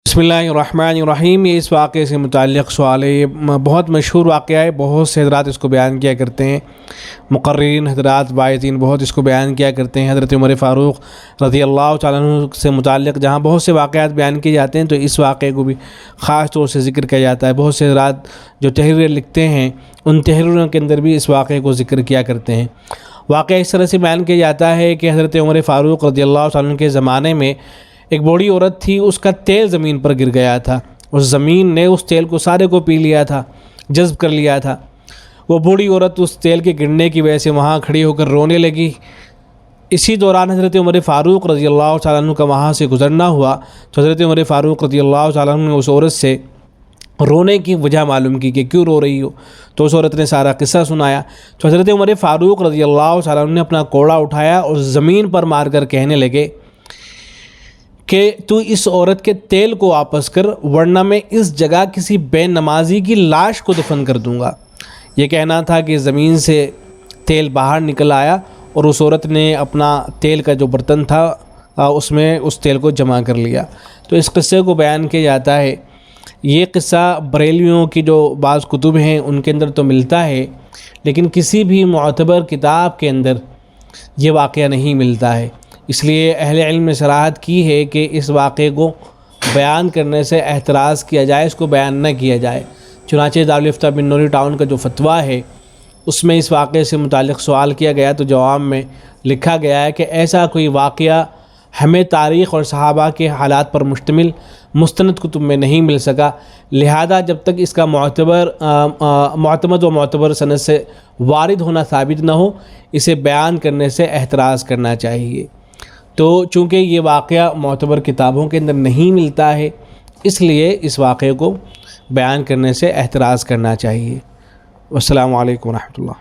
بسم اللہ الرحمن الرحیم۔ یہ اس واقعے سے متعلق سوال ہے۔ یہ بہت مشہور واقعہ ہے، بہت سے حضرات اس کو بیان کیا کرتے ہیں، مقررین حضرات باعثین بہت اس کو بیان کیا کرتے ہیں۔ حضرت عمر فاروق رضی اللہ تعالیٰ عنہ سے متعلق جہاں بہت سے واقعات بیان کیے جاتے ہیں تو اس واقعے کو بھی خاص طور سے ذکر کیا جاتا ہے۔ بہت سے حضرات جو تحریریں لکھتے ہیں ان تحریروں کے اندر بھی اس واقعے کو ذکر کیا کرتے ہیں۔ واقعہ اس طرح سے بیان کیا جاتا ہے کہ حضرت عمر فاروق رضی اللہ تعالیٰ عنہ کے زمانے میں ایک بوڑھی عورت تھی، اس کا تیل زمین پر گر گیا تھا، اس زمین نے اس تیل کو سارے کو پی لیا تھا، جذب کر لیا تھا۔ وہ بوڑھی عورت اس تیل کے گرنے کی وجہ سے وہاں کھڑی ہو کر رونے لگی۔ اسی دوران حضرت عمر فاروق رضی اللہ تعالیٰ عنہ کا وہاں سے گزرنا ہوا تو حضرت عمر فاروق رضی اللہ تعالیٰ عنہ نے اس عورت سے رونے کی وجہ معلوم کی کہ کیوں رو رہی ہو، تو اس عورت نے سارا قصہ سنایا۔ تو حضرت عمر فاروق رضی اللہ تعالیٰ عنہ نے اپنا کوڑا اٹھایا اور زمین پر مار کر کہنے لگے کہ تو اس عورت کے تیل کو واپس کر، ورنہ میں اس جگہ کسی بے نمازی کی لاش کو دفن کر دوں گا۔ یہ کہنا تھا کہ زمین سے تیل باہر نکل آیا اور اس عورت نے اپنا تیل کا جو برتن تھا اس میں اس تیل کو جمع کر لیا۔ تو اس قصے کو بیان کیا جاتا ہے۔ یہ قصہ بریلویوں کی جو بعض کتب ہیں ان کے اندر تو ملتا ہے، لیکن کسی بھی معتبر کتاب کے اندر یہ واقعہ نہیں ملتا ہے۔ اس لیے اہل علم نے صراحت کی ہے کہ اس واقعے کو بیان کرنے سے احتراز کیا جائے، اس کو بیان نہ کیا جائے۔ چنانچہ دارالفتہ بن نوری ٹاؤن کا جو فتویٰ ہے اس میں اس واقعے سے متعلق سوال کیا گیا تو جواب میں لکھا گیا ہے کہ ایسا کوئی واقعہ ہمیں تاریخ اور صحابہ کے حالات پر مشتمل مستند کتب میں نہیں مل سکا، لہذا جب تک اس کا معتمد و معتبر سند سے وارد ہونا ثابت نہ ہو، اسے بیان کرنے سے احتراز کرنا چاہیے۔ تو چونکہ یہ واقعہ معتبر کتابوں کے اندر نہیں ملتا ہے، اس لیے اس واقعے کو بیان کرنے سے احتراز کرنا چاہیے۔ والسلام علیکم ورحمۃ اللہ۔